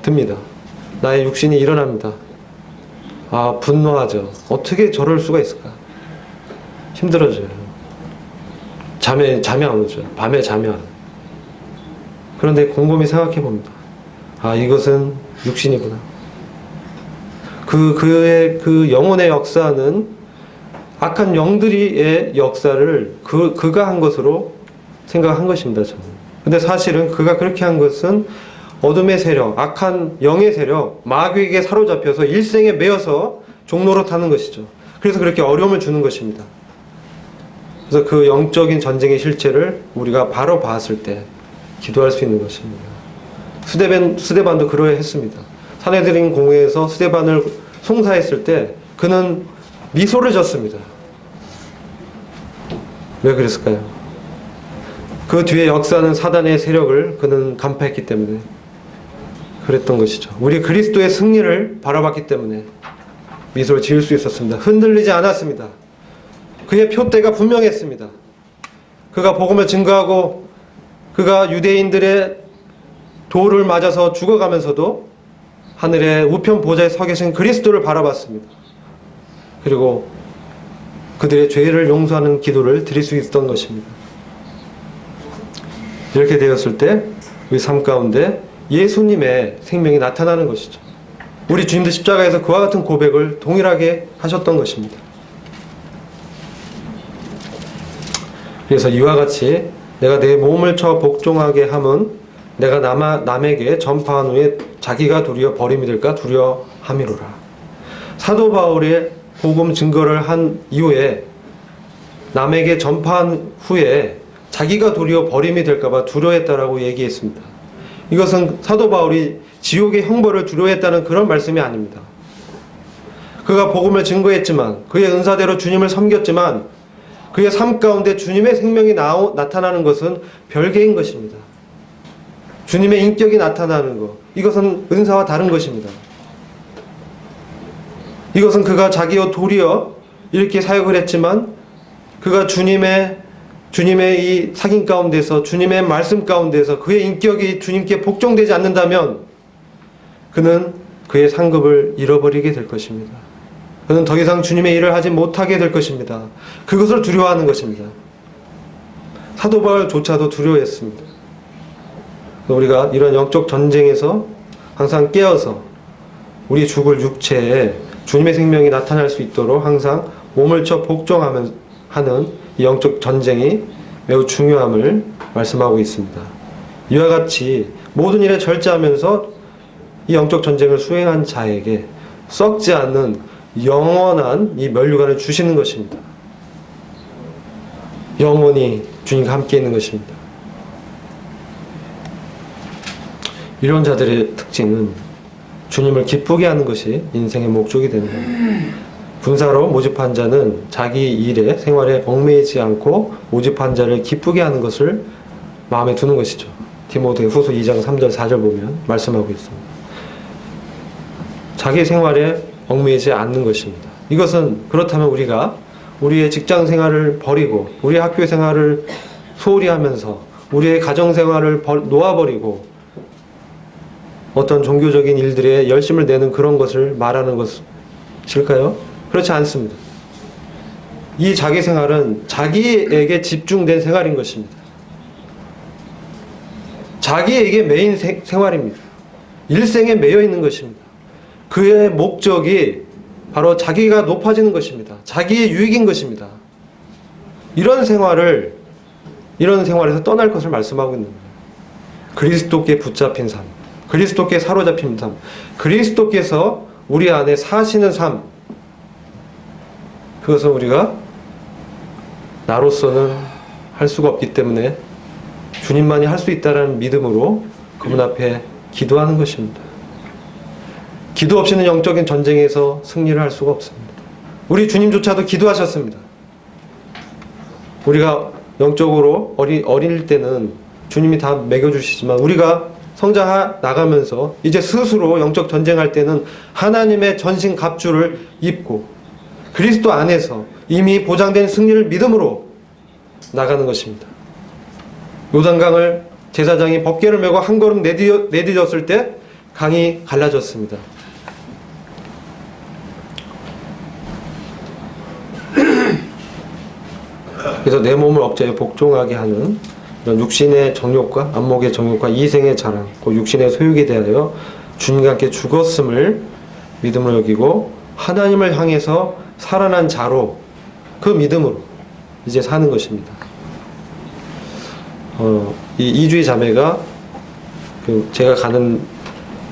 A: 듭니다. 나의 육신이 일어납니다. 아, 분노하죠. 어떻게 저럴 수가 있을까? 힘들어져요. 잠이 안 오죠. 밤에 잠이 안 와요. 그런데 곰곰이 생각해 봅니다. 아, 이것은 육신이구나. 그의 그 영혼의 역사는 악한 영들이의 역사를 그가 한 것으로 생각한 것입니다, 저는. 근데 사실은 그가 그렇게 한 것은 어둠의 세력, 악한 영의 세력, 마귀에게 사로잡혀서 일생에 매여서 종로로 타는 것이죠. 그래서 그렇게 어려움을 주는 것입니다. 그래서 그 영적인 전쟁의 실체를 우리가 바로 봤을 때 기도할 수 있는 것입니다. 스데반도 그러했습니다. 사내들인 공회에서 스데반을 송사했을 때 그는 미소를 졌습니다. 왜 그랬을까요? 그 뒤에 역사는 사단의 세력을 그는 간파했기 때문에 그랬던 것이죠. 우리 그리스도의 승리를 바라봤기 때문에 미소를 지을 수 있었습니다. 흔들리지 않았습니다. 그의 표대가 분명했습니다. 그가 복음을 증거하고 그가 유대인들의 도를 맞아서 죽어가면서도 하늘의 우편 보좌에 서 계신 그리스도를 바라봤습니다. 그리고 그들의 죄를 용서하는 기도를 드릴 수 있었던 것입니다. 이렇게 되었을 때 우리 삶 가운데 예수님의 생명이 나타나는 것이죠. 우리 주님도 십자가에서 그와 같은 고백을 동일하게 하셨던 것입니다. 그래서 이와 같이 내가 내 몸을 쳐 복종하게 함은 내가 남에게 전파한 후에 자기가 도리어 버림이 될까 두려함이로라. 사도 바울의 복음 증거를 한 이후에 남에게 전파한 후에 자기가 도리어 버림이 될까봐 두려워했다라고 얘기했습니다. 이것은 사도 바울이 지옥의 형벌을 두려워했다는 그런 말씀이 아닙니다. 그가 복음을 증거했지만 그의 은사대로 주님을 섬겼지만 그의 삶 가운데 주님의 생명이 나타나는 것은 별개인 것입니다. 주님의 인격이 나타나는 것, 이것은 은사와 다른 것입니다. 이것은 그가 자기와 도리어 이렇게 사역을 했지만 그가 주님의 이 사귐 가운데서 주님의 말씀 가운데서 그의 인격이 주님께 복종되지 않는다면 그는 그의 상급을 잃어버리게 될 것입니다. 그는 더 이상 주님의 일을 하지 못하게 될 것입니다. 그것을 두려워하는 것입니다. 사도 바울조차도 두려워했습니다. 우리가 이런 영적 전쟁에서 항상 깨어서 우리 죽을 육체에 주님의 생명이 나타날 수 있도록 항상 몸을 쳐 복종하는 이 영적 전쟁이 매우 중요함을 말씀하고 있습니다. 이와 같이 모든 일에 절제하면서 이 영적 전쟁을 수행한 자에게 썩지 않는 영원한 이 면류관을 주시는 것입니다. 영원히 주님과 함께 있는 것입니다. 이런 자들의 특징은 주님을 기쁘게 하는 것이 인생의 목적이 되는 겁니다. 군사로 모집한 자는 자기 일에 생활에 얽매이지 않고 모집한 자를 기쁘게 하는 것을 마음에 두는 것이죠. 디모데 후서 2장 3절 4절 보면 말씀하고 있습니다. 자기 생활에 얽매이지 않는 것입니다. 이것은 그렇다면 우리가 우리의 직장 생활을 버리고 우리의 학교 생활을 소홀히 하면서 우리의 가정 생활을 놓아버리고 어떤 종교적인 일들에 열심을 내는 그런 것을 말하는 것일까요? 그렇지 않습니다. 이 자기 생활은 자기에게 집중된 생활인 것입니다. 자기에게 매인 생활입니다. 일생에 매여 있는 것입니다. 그의 목적이 바로 자기가 높아지는 것입니다. 자기의 유익인 것입니다. 이런 생활에서 떠날 것을 말씀하고 있는 거예요. 그리스도께 붙잡힌 삶, 그리스도께 사로잡힌 삶, 그리스도께서 우리 안에 사시는 삶, 그것은 우리가 나로서는 할 수가 없기 때문에 주님만이 할 수 있다는 믿음으로 그분 앞에 기도하는 것입니다. 기도 없이는 영적인 전쟁에서 승리를 할 수가 없습니다. 우리 주님조차도 기도하셨습니다. 우리가 영적으로 어릴 때는 주님이 다 먹여주시지만 우리가 성장해 나가면서 이제 스스로 영적 전쟁할 때는 하나님의 전신 갑주를 입고 그리스도 안에서 이미 보장된 승리를 믿음으로 나가는 것입니다. 요단강을 제사장이 법궤를 메고 한 걸음 내디뎠을 때 강이 갈라졌습니다. 그래서 내 몸을 억제해 복종하게 하는 이런 육신의 정욕과 안목의 정욕과 이생의 자랑, 그 육신의 소욕에 대하여 주님과 함께 죽었음을 믿음으로 여기고 하나님을 향해서 살아난 자로 그 믿음으로 이제 사는 것입니다. 이 이주희 자매가 제가 가는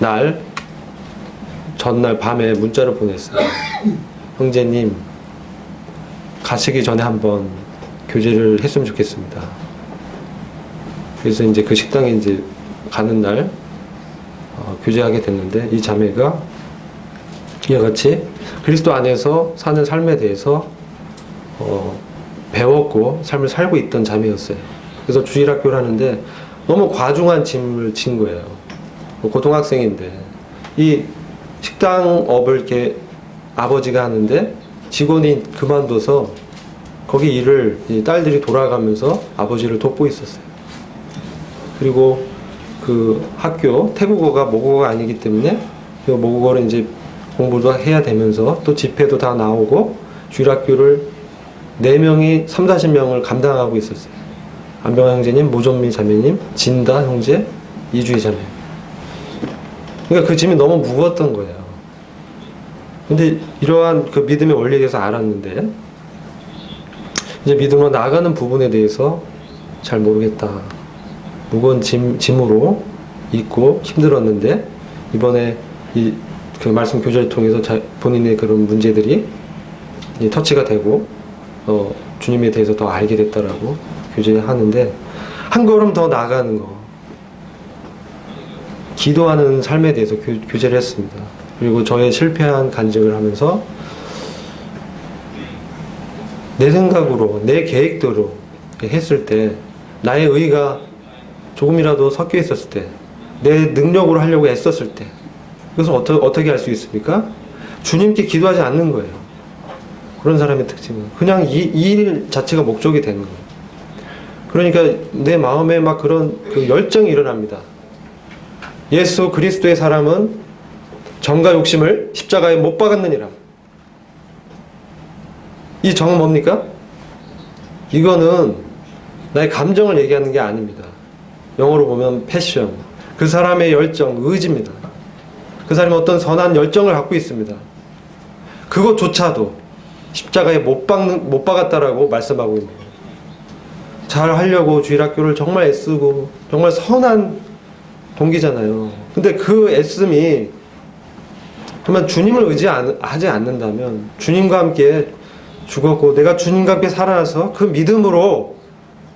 A: 날 전날 밤에 문자를 보냈어요. 형제님, 가시기 전에 한번 교제를 했으면 좋겠습니다. 그래서 이제 그 식당에 이제 가는 날 교제하게 됐는데, 이 자매가 이와 같이 그리스도 안에서 사는 삶에 대해서 배웠고 삶을 살고 있던 자매였어요. 그래서 주일학교를 하는데 너무 과중한 짐을 진 거예요. 고등학생인데 이 식당업을 이렇게 아버지가 하는데 직원이 그만둬서 거기 일을 이 딸들이 돌아가면서 아버지를 돕고 있었어요. 그리고 그 학교 태국어가 모국어가 아니기 때문에 그 모국어를 이제 공부도 해야 되면서 또 집회도 다 나오고 주일학교를 4명이 30-40명을 감당하고 있었어요. 안병환 형제님, 모존미 자매님, 진다 형제, 이주희 자매. 그러니까 그 짐이 너무 무거웠던 거예요. 근데 이러한 그 믿음의 원리에 대해서 알았는데 이제 믿음으로 나아가는 부분에 대해서 잘 모르겠다. 무거운 짐으로 있고 힘들었는데 이번에 이 그 말씀 교제를 통해서 본인의 그런 문제들이 터치가 되고 주님에 대해서 더 알게 됐다라고 교제하는데, 한 걸음 더 나아가는 거, 기도하는 삶에 대해서 교제를 했습니다. 그리고 저의 실패한 간증을 하면서 내 생각으로 내 계획대로 했을 때 나의 의가 조금이라도 섞여 있었을 때, 내 능력으로 하려고 애썼을 때, 그것을 어떻게 할 수 있습니까? 주님께 기도하지 않는 거예요. 그런 사람의 특징은 그냥 이 일 자체가 목적이 되는 거예요. 그러니까 내 마음에 막 그런 그 열정이 일어납니다. 예수 그리스도의 사람은 정과 욕심을 십자가에 못 박았느니라. 이 정은 뭡니까? 이거는 나의 감정을 얘기하는 게 아닙니다. 영어로 보면 패션, 그 사람의 열정, 의지입니다. 그 사람이 어떤 선한 열정을 갖고 있습니다. 그것조차도 십자가에 못 박았다라고 말씀하고 있는 거예요. 잘 하려고 주일학교를 정말 애쓰고 정말 선한 동기잖아요. 근데 그 애씀이 정말 주님을 의지하지 않는다면, 주님과 함께 죽었고 내가 주님과 함께 살아나서 그 믿음으로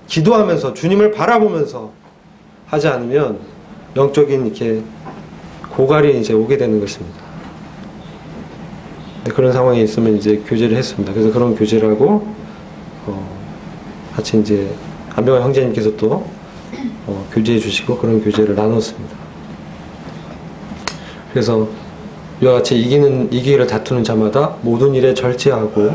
A: 기도하면서 주님을 바라보면서 하지 않으면 영적인 이렇게 고갈이 이제 오게 되는 것입니다. 그런 상황에 있으면 이제 교제를 했습니다. 그래서 그런 교제를 하고 같이 이제 안병환 형제님께서 또 교제해 주시고 그런 교제를 나눴습니다. 그래서 이와 같이 이기기를 다투는 자마다 모든 일에 절제하고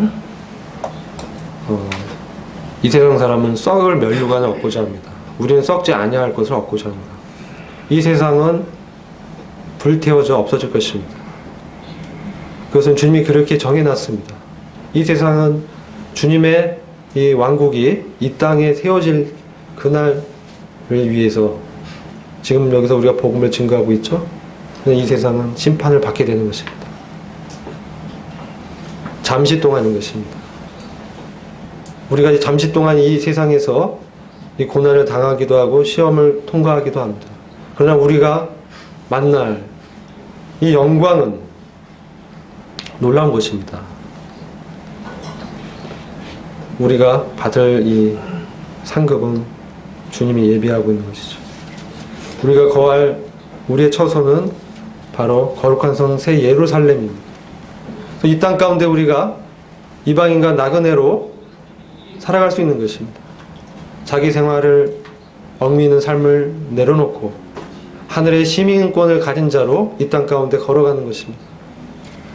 A: 이 세상 사람은 썩을 면류관을 얻고자 합니다. 우리는 썩지 아니할 것을 얻고자 합니다. 이 세상은 불태워져 없어질 것입니다. 그것은 주님이 그렇게 정해놨습니다. 이 세상은 주님의 이 왕국이 이 땅에 세워질 그날을 위해서 지금 여기서 우리가 복음을 증거하고 있죠. 이 세상은 심판을 받게 되는 것입니다. 잠시 동안인 것입니다. 우리가 잠시 동안 이 세상에서 이 고난을 당하기도 하고 시험을 통과하기도 합니다. 그러나 우리가 만날 이 영광은 놀라운 것입니다. 우리가 받을 이 상급은 주님이 예비하고 있는 것이죠. 우리가 거할 우리의 처소는 바로 거룩한 성 새 예루살렘입니다. 이 땅 가운데 우리가 이방인과 나그네로 살아갈 수 있는 것입니다. 자기 생활을 얽매이는 삶을 내려놓고 하늘의 시민권을 가진 자로 이 땅 가운데 걸어가는 것입니다.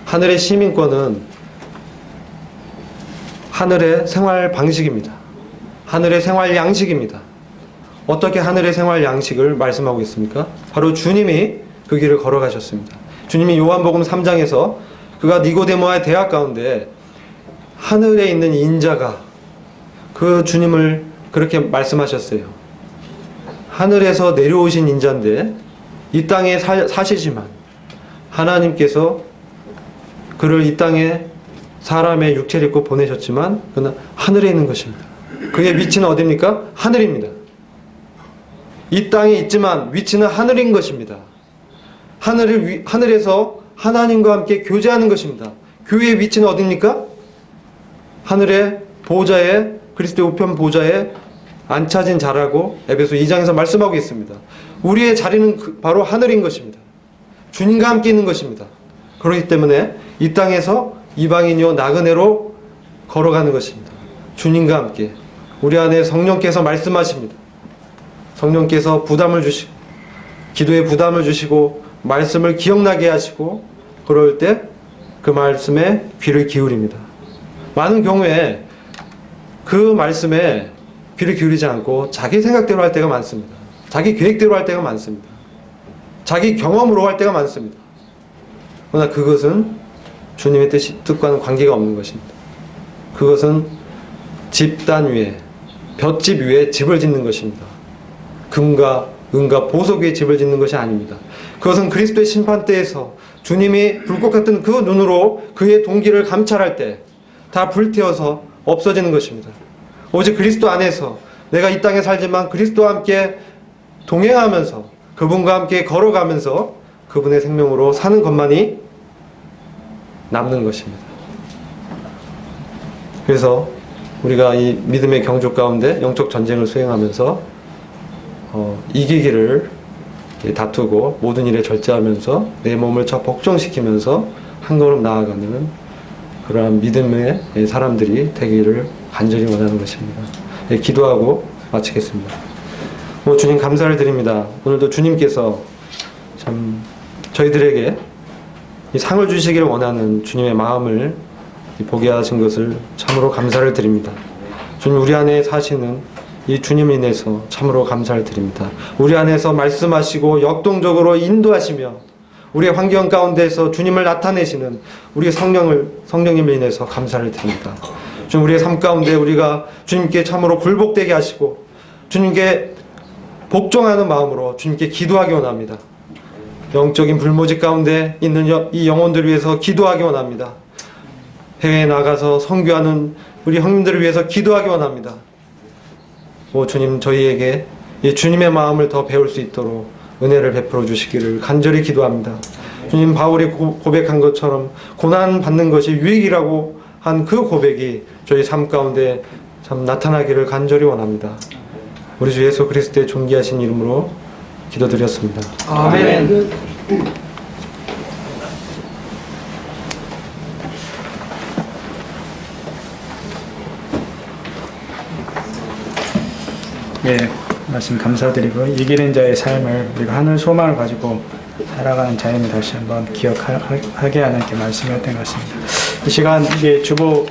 A: 하늘의 시민권은 하늘의 생활 방식입니다. 하늘의 생활 양식입니다. 어떻게 하늘의 생활 양식을 말씀하고 있습니까? 바로 주님이 그 길을 걸어가셨습니다. 주님이 요한복음 3장에서 그가 니고데모와의 대화 가운데 하늘에 있는 인자가 그 주님을 그렇게 말씀하셨어요. 하늘에서 내려오신 인자인데 이 땅에 사시지만 하나님께서 그를 이 땅에 사람의 육체를 입고 보내셨지만 그는 하늘에 있는 것입니다. 그의 위치는 어디입니까? 하늘입니다. 이 땅에 있지만 위치는 하늘인 것입니다. 하늘에서 하나님과 함께 교제하는 것입니다. 교회의 위치는 어디입니까? 하늘의 보좌에, 그리스도의 우편 보좌에 앉혀진 자라고 에베소 2장에서 말씀하고 있습니다. 우리의 자리는 바로 하늘인 것입니다. 주님과 함께 있는 것입니다. 그렇기 때문에 이 땅에서 이방인이요 나그네로 걸어가는 것입니다. 주님과 함께 우리 안에 성령께서 말씀하십니다. 성령께서 부담을 주시고 기도에 부담을 주시고 말씀을 기억나게 하시고 그럴 때 그 말씀에 귀를 기울입니다. 많은 경우에 그 말씀에 귀를 기울이지 않고 자기 생각대로 할 때가 많습니다. 자기 계획대로 할 때가 많습니다. 자기 경험으로 할 때가 많습니다. 그러나 그것은 주님의 뜻과는 관계가 없는 것입니다. 그것은 집단 위에, 볏집 위에 집을 짓는 것입니다. 금과 은과 보석 위에 집을 짓는 것이 아닙니다. 그것은 그리스도의 심판대에서 주님이 불꽃 같은 그 눈으로 그의 동기를 감찰할 때 다 불태워서 없어지는 것입니다. 오직 그리스도 안에서 내가 이 땅에 살지만 그리스도와 함께 동행하면서 그분과 함께 걸어가면서 그분의 생명으로 사는 것만이 남는 것입니다. 그래서 우리가 이 믿음의 경주 가운데 영적 전쟁을 수행하면서 이기기를 다투고 모든 일에 절제하면서 내 몸을 복종시키면서 한 걸음 나아가는 그러한 믿음의 사람들이 되기를 간절히 원하는 것입니다. 기도하고 마치겠습니다. 주님 감사를 드립니다. 오늘도 주님께서 참 저희들에게 이 상을 주시기를 원하는 주님의 마음을 보게 하신 것을 참으로 감사를 드립니다. 주님 우리 안에 사시는 이 주님 인해서 참으로 감사를 드립니다. 우리 안에서 말씀하시고 역동적으로 인도하시며 우리의 환경 가운데서 주님을 나타내시는 우리의 성령님을 인해서 감사를 드립니다. 주님 우리의 삶 가운데 우리가 주님께 참으로 굴복되게 하시고 주님께 복종하는 마음으로 주님께 기도하기 원합니다. 영적인 불모지 가운데 있는 이 영혼들을 위해서 기도하기 원합니다. 해외에 나가서 선교하는 우리 형님들을 위해서 기도하기 원합니다. 주님 저희에게 이 주님의 마음을 더 배울 수 있도록 은혜를 베풀어 주시기를 간절히 기도합니다. 주님 바울이 고백한 것처럼 고난 받는 것이 유익이라고 한 그 고백이 저희 삶 가운데 참 나타나기를 간절히 원합니다. 우리 주 예수 그리스도의 존귀하신 이름으로 기도드렸습니다.
B: 아멘. 예, 말씀 감사드리고 이기는 자의 삶을 우리가 하늘 소망을 가지고 살아가는 자임을 다시 한번 기억하게 하는 게 말씀이었던 것 같습니다. 이 시간 이제 주보